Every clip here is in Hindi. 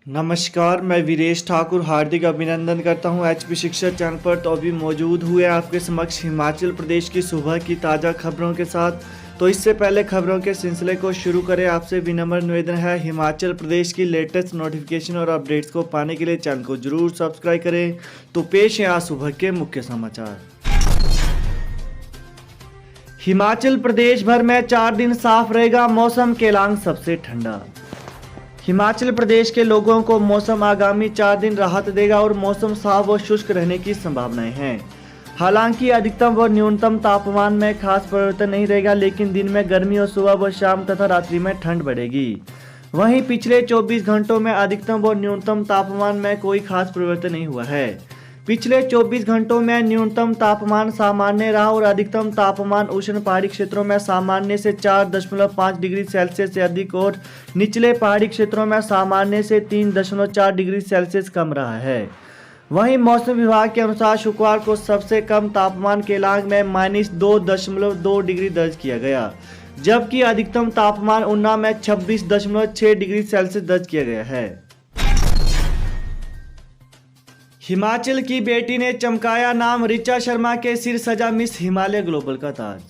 नमस्कार, मैं वीरेश ठाकुर हार्दिक अभिनंदन करता हूं एचपी शिक्षा चैनल पर। तो अभी मौजूद हुए आपके समक्ष हिमाचल प्रदेश की सुबह की ताज़ा खबरों के साथ। तो इससे पहले खबरों के सिलसिले को शुरू करें, आपसे विनम्र निवेदन है हिमाचल प्रदेश की लेटेस्ट नोटिफिकेशन और अपडेट्स को पाने के लिए चैनल को जरूर सब्सक्राइब करें। तो पेश है आज सुबह के मुख्य समाचार। हिमाचल प्रदेश भर में 4 दिन साफ रहेगा मौसम, केलांग सबसे ठंडा। हिमाचल प्रदेश के लोगों को मौसम आगामी 4 दिन राहत देगा और मौसम साफ व शुष्क रहने की संभावनाएं हैं। हालांकि अधिकतम व न्यूनतम तापमान में खास परिवर्तन नहीं रहेगा, लेकिन दिन में गर्मी और सुबह व शाम तथा रात्रि में ठंड बढ़ेगी। वहीं पिछले 24 घंटों में अधिकतम व न्यूनतम तापमान में कोई खास परिवर्तन नहीं हुआ है। पिछले 24 घंटों में न्यूनतम तापमान सामान्य रहा और अधिकतम तापमान उष्ण पहाड़ी क्षेत्रों में सामान्य से 4.5 डिग्री सेल्सियस से अधिक और निचले पहाड़ी क्षेत्रों में सामान्य से 3.4 डिग्री सेल्सियस कम रहा है। वहीं मौसम विभाग के अनुसार शुक्रवार को सबसे कम तापमान केलांग में -2.2 डिग्री दर्ज किया गया, जबकि अधिकतम तापमान ऊना में 26.6 डिग्री सेल्सियस दर्ज किया गया है। हिमाचल की बेटी ने चमकाया नाम, ऋचा शर्मा के सिर सजा मिस हिमालय ग्लोबल का ताज।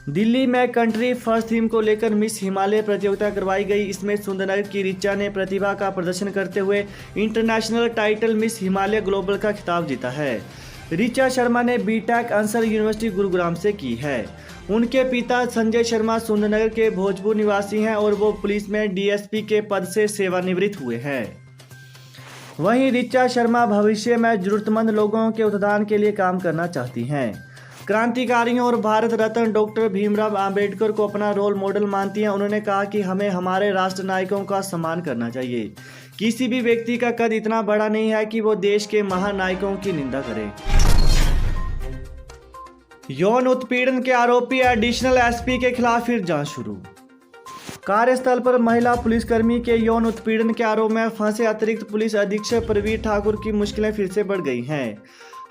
दिल्ली में कंट्री फर्स्ट थीम को लेकर मिस हिमालय प्रतियोगिता करवाई गई। इसमें सुंदरनगर की ऋचा ने प्रतिभा का प्रदर्शन करते हुए international title miss Himalaya global का खिताब जीता है। ऋचा शर्मा ने बीटेक अंसर यूनिवर्सिटी गुरुग्राम से की है। उनके पिता संजय शर्मा सुंदरनगर के भोजपुर निवासी हैं और वो पुलिस में डीएसपी के पद से सेवानिवृत्त हुए हैं। वहीं ऋचा शर्मा भविष्य में जरूरतमंद लोगों के उत्थान के लिए काम करना चाहती हैं। क्रांतिकारियों और भारत रत्न डॉक्टर भीमराव अंबेडकर को अपना रोल मॉडल मानती हैं। उन्होंने कहा कि हमें हमारे राष्ट्र नायकों का सम्मान करना चाहिए। किसी भी व्यक्ति का कद इतना बड़ा नहीं है कि वो देश के महानायकों की निंदा करे। यौन उत्पीड़न के आरोपी एडिशनल एसपी के खिलाफ फिर जांच शुरू। कार्यस्थल पर महिला पुलिसकर्मी के यौन उत्पीड़न के आरोप में फंसे अतिरिक्त पुलिस अधीक्षक प्रवीर ठाकुर की मुश्किलें फिर से बढ़ गई हैं।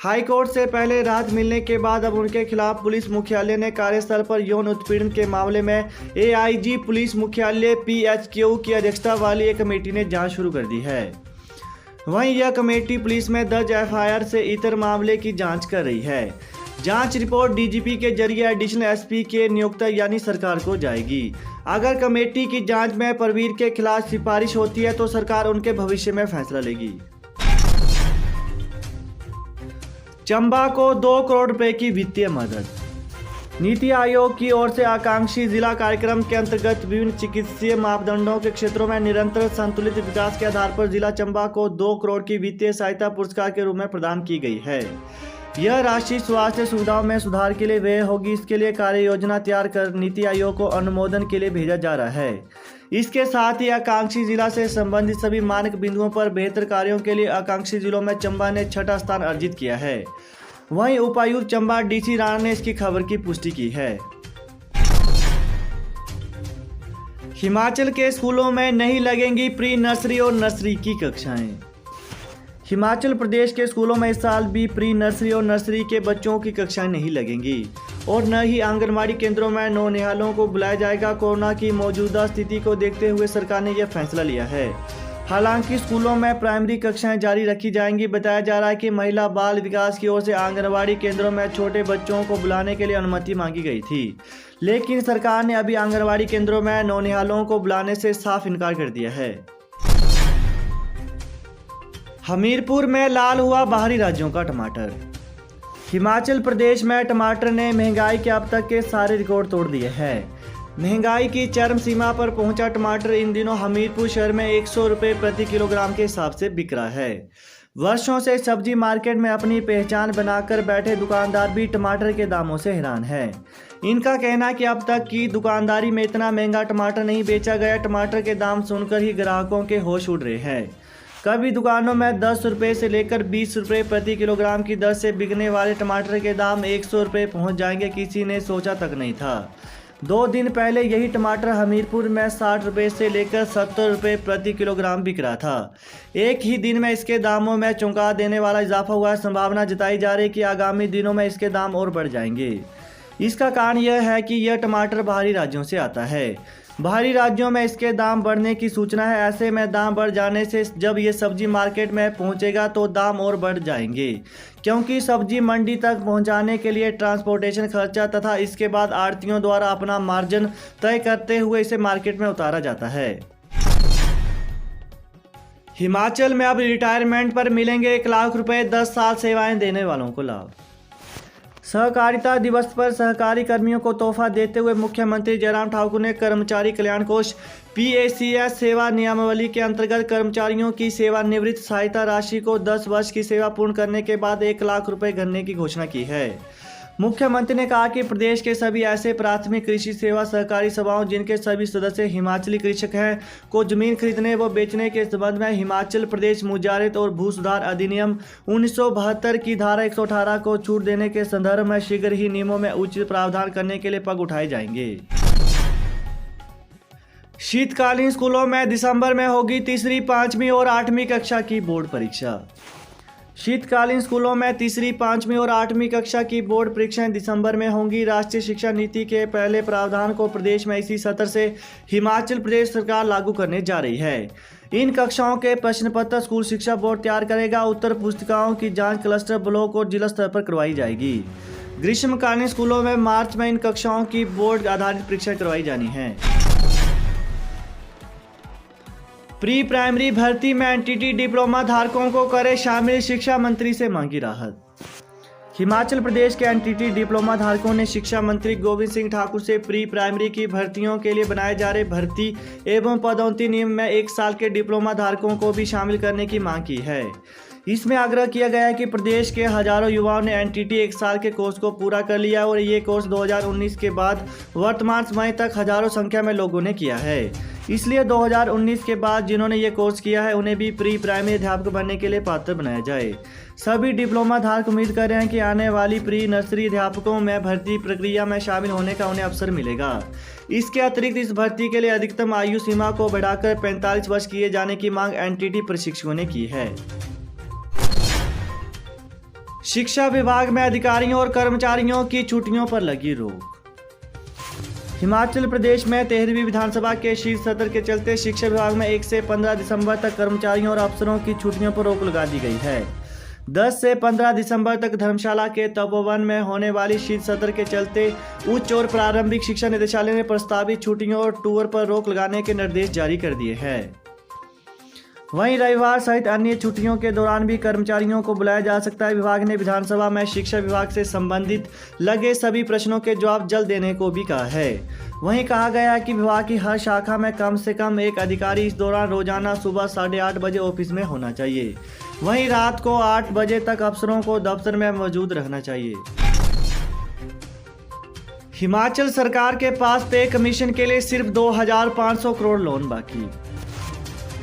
हाईकोर्ट से पहले राहत मिलने के बाद अब उनके खिलाफ पुलिस मुख्यालय ने कार्यस्थल पर यौन उत्पीड़न के मामले में एआईजी पुलिस मुख्यालय पीएचक्यू की अध्यक्षता वाली एक कमेटी ने जांच शुरू कर दी है। वहीं यह कमेटी पुलिस में दर्ज एफआईआर से इतर मामले की जाँच कर रही है। जांच रिपोर्ट डीजीपी के जरिए एडिशनल एसपी के नियोक्ता यानी सरकार को जाएगी। अगर कमेटी की जांच में प्रवीर के खिलाफ सिफारिश होती है तो सरकार उनके भविष्य में फैसला लेगी। चंबा को 2 करोड़ रुपए की वित्तीय मदद। नीति आयोग की ओर से आकांक्षी जिला कार्यक्रम के अंतर्गत विभिन्न चिकित्सीय मापदंडों के क्षेत्रों में निरंतर संतुलित विकास के आधार पर जिला चंबा को 2 करोड़ की वित्तीय सहायता पुरस्कार के रूप में प्रदान की गई है। यह राशि स्वास्थ्य सुविधाओं में सुधार के लिए व्यय होगी। इसके लिए कार्य योजना तैयार कर नीति आयोग को अनुमोदन के लिए भेजा जा रहा है। इसके साथ ही आकांक्षी जिला से संबंधित सभी मानक बिंदुओं पर बेहतर कार्यों के लिए आकांक्षी जिलों में चंबा ने 6ठा स्थान अर्जित किया है। वहीं उपायुक्त चंबा डीसी राणा ने इसकी खबर की पुष्टि की है। हिमाचल के स्कूलों में नहीं लगेंगी प्री नर्सरी और नर्सरी की कक्षाएं। हिमाचल प्रदेश के स्कूलों में इस साल भी प्री नर्सरी और नर्सरी के बच्चों की कक्षाएं नहीं लगेंगी और न ही आंगनबाड़ी केंद्रों में नौनिहालों को बुलाया जाएगा। कोरोना की मौजूदा स्थिति को देखते हुए सरकार ने यह फैसला लिया है। हालांकि स्कूलों में प्राइमरी कक्षाएं जारी रखी जाएंगी। बताया जा रहा है कि महिला बाल विकास की ओर से आंगनबाड़ी केंद्रों में छोटे बच्चों को बुलाने के लिए अनुमति मांगी गई थी, लेकिन सरकार ने अभी आंगनबाड़ी केंद्रों में नौनिहालों को बुलाने से साफ इनकार कर दिया है। हमीरपुर में लाल हुआ बाहरी राज्यों का टमाटर। हिमाचल प्रदेश में टमाटर ने महंगाई के अब तक के सारे रिकॉर्ड तोड़ दिए हैं। महंगाई की चरम सीमा पर पहुंचा टमाटर इन दिनों हमीरपुर शहर में 100 रुपये प्रति किलोग्राम के हिसाब से बिक रहा है। वर्षों से सब्जी मार्केट में अपनी पहचान बनाकर बैठे दुकानदार भी टमाटर के दामों से हैरान हैं। इनका कहना है कि अब तक की दुकानदारी में इतना महंगा टमाटर नहीं बेचा गया। टमाटर के दाम सुनकर ही ग्राहकों के होश उड़ रहे हैं। कभी दुकानों में 10 रुपये से लेकर 20 रुपये प्रति किलोग्राम की दर से बिकने वाले टमाटर के दाम 100 रुपये पहुँच जाएंगे, किसी ने सोचा तक नहीं था। 2 दिन पहले यही टमाटर हमीरपुर में 60 रुपये से लेकर 70 रुपये प्रति किलोग्राम बिक रहा था। एक ही दिन में इसके दामों में चौंका देने वाला इजाफा हुआ है। संभावना जताई जा रही है कि आगामी दिनों में इसके दाम और बढ़ जाएंगे। इसका कारण यह है कि यह टमाटर बाहरी राज्यों से आता है। बाहरी राज्यों में इसके दाम बढ़ने की सूचना है। ऐसे में दाम बढ़ जाने से जब ये सब्जी मार्केट में पहुंचेगा तो दाम और बढ़ जाएंगे, क्योंकि सब्जी मंडी तक पहुंचाने के लिए ट्रांसपोर्टेशन खर्चा तथा इसके बाद आढ़तियों द्वारा अपना मार्जिन तय करते हुए इसे मार्केट में उतारा जाता है। हिमाचल में अब रिटायरमेंट पर मिलेंगे 1 लाख रुपए, 10 साल सेवाएं देने वालों को लाभ। सहकारिता दिवस पर सहकारी कर्मियों को तोहफा देते हुए मुख्यमंत्री जयराम ठाकुर ने कर्मचारी कल्याण कोष PACS सेवा नियमावली के अंतर्गत कर्मचारियों की सेवानिवृत्त सहायता राशि को 10 वर्ष की सेवा पूर्ण करने के बाद 1 लाख रुपए करने की घोषणा की है। मुख्यमंत्री ने कहा कि प्रदेश के सभी ऐसे प्राथमिक कृषि सेवा सहकारी सभाओं जिनके सभी सदस्य हिमाचली कृषक हैं को जमीन खरीदने व बेचने के संबंध में हिमाचल प्रदेश मुजारित और भू सुधार अधिनियम 1972 की धारा 118 को छूट देने के संदर्भ में शीघ्र ही नियमों में उचित प्रावधान करने के लिए पग उठाए जाएंगे। शीतकालीन स्कूलों में दिसंबर में होगी तीसरी, 5वीं और 8वीं कक्षा की बोर्ड परीक्षा। शीतकालीन स्कूलों में तीसरी, 5वीं और 8वीं कक्षा की बोर्ड परीक्षाएं दिसंबर में होंगी। राष्ट्रीय शिक्षा नीति के पहले प्रावधान को प्रदेश में इसी सत्र से हिमाचल प्रदेश सरकार लागू करने जा रही है। इन कक्षाओं के प्रश्न पत्र स्कूल शिक्षा बोर्ड तैयार करेगा। उत्तर पुस्तिकाओं की जांच क्लस्टर, ब्लॉक और जिला स्तर पर करवाई जाएगी। ग्रीष्मकालीन स्कूलों में मार्च में इन कक्षाओं की बोर्ड आधारित परीक्षा करवाई जानी है। प्री प्राइमरी भर्ती में एनटीटी डिप्लोमा धारकों को करे शामिल, शिक्षा मंत्री से मांगी राहत। हिमाचल प्रदेश के एनटीटी डिप्लोमा धारकों ने शिक्षा मंत्री गोविंद सिंह ठाकुर से प्री प्राइमरी की भर्तियों के लिए बनाए जा रहे भर्ती एवं पदोन्नति नियम में 1 साल के डिप्लोमा धारकों को भी शामिल करने की मांग की है। इसमें आग्रह किया गया है कि प्रदेश के हजारों युवाओं ने एनटीटी 1 साल के कोर्स को पूरा कर लिया और ये कोर्स 2019 के बाद वर्तमान समय तक हजारों संख्या में लोगों ने किया है। इसलिए 2019 के बाद जिन्होंने ये कोर्स किया है उन्हें भी प्री प्राइमरी अध्यापक बनने के लिए पात्र बनाया जाए। सभी डिप्लोमा धारक उम्मीद कर रहे हैं कि आने वाली प्री नर्सरी अध्यापकों में भर्ती प्रक्रिया में शामिल होने का उन्हें अवसर मिलेगा। इसके अतिरिक्त इस भर्ती के लिए अधिकतम आयु सीमा को बढ़ाकर 45 वर्ष किए जाने की मांग एनटीटी प्रशिक्षकों ने की है। शिक्षा विभाग में अधिकारियों और कर्मचारियों की छुट्टियों पर लगी रोक। हिमाचल प्रदेश में 13वीं विधानसभा के शीत सत्र के चलते शिक्षा विभाग में 1 से 15 दिसंबर तक कर्मचारियों और अफसरों की छुट्टियों पर रोक लगा दी गई है। 10 से 15 दिसंबर तक धर्मशाला के तपोवन में होने वाली शीत सत्र के चलते उच्च और प्रारंभिक शिक्षा निदेशालय ने प्रस्तावित छुट्टियों और टूर पर रोक लगाने के निर्देश जारी कर दिए हैं। वहीं रविवार सहित अन्य छुट्टियों के दौरान भी कर्मचारियों को बुलाया जा सकता है। विभाग ने विधानसभा में शिक्षा विभाग से संबंधित लगे सभी प्रश्नों के जवाब जल्द देने को भी कहा है। वहीं कहा गया है कि विभाग की हर शाखा में कम से कम एक अधिकारी इस दौरान रोजाना सुबह 8:30 बजे ऑफिस में होना चाहिए। वहीं रात को 8 बजे तक अफसरों को दफ्तर में मौजूद रहना चाहिए। हिमाचल सरकार के पास पे कमीशन के लिए सिर्फ 2,500 करोड़ लोन बाकी।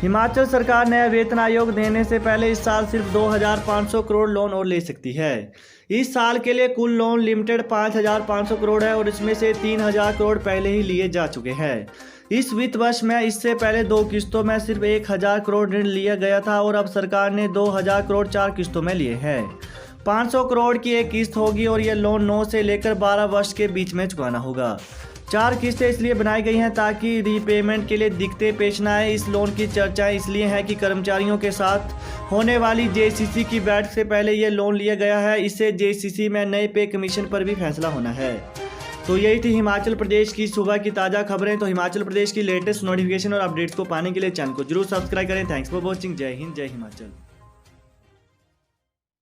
हिमाचल सरकार नया वेतन आयोग देने से पहले इस साल सिर्फ 2,500 करोड़ लोन और ले सकती है। इस साल के लिए कुल लोन लिमिटेड 5,500 करोड़ है और इसमें से 3,000 करोड़ पहले ही लिए जा चुके हैं। इस वित्त वर्ष में इससे पहले 2 किस्तों में सिर्फ 1,000 करोड़ ऋण लिया गया था और अब सरकार ने 2,000 करोड़ 4 किस्तों में लिए हैं। 500 करोड़ की एक किस्त होगी और यह लोन 9 से लेकर 12 वर्ष के बीच में चुकाना होगा। 4 किस्तें इसलिए बनाई गई हैं ताकि रीपेमेंट के लिए दिक्कतें पेश न आए। इस लोन की चर्चाएं इसलिए हैं कि कर्मचारियों के साथ होने वाली जेसीसी की बैठक से पहले ये लोन लिया गया है। इससे जेसीसी में नए पे कमीशन पर भी फैसला होना है। तो यही थी हिमाचल प्रदेश की सुबह की ताज़ा खबरें। तो हिमाचल प्रदेश की लेटेस्ट नोटिफिकेशन और अपडेट्स को पाने के लिए चैनल को जरूर सब्सक्राइब करें। Thanks for watching. जय हिंद, जय हिमाचल।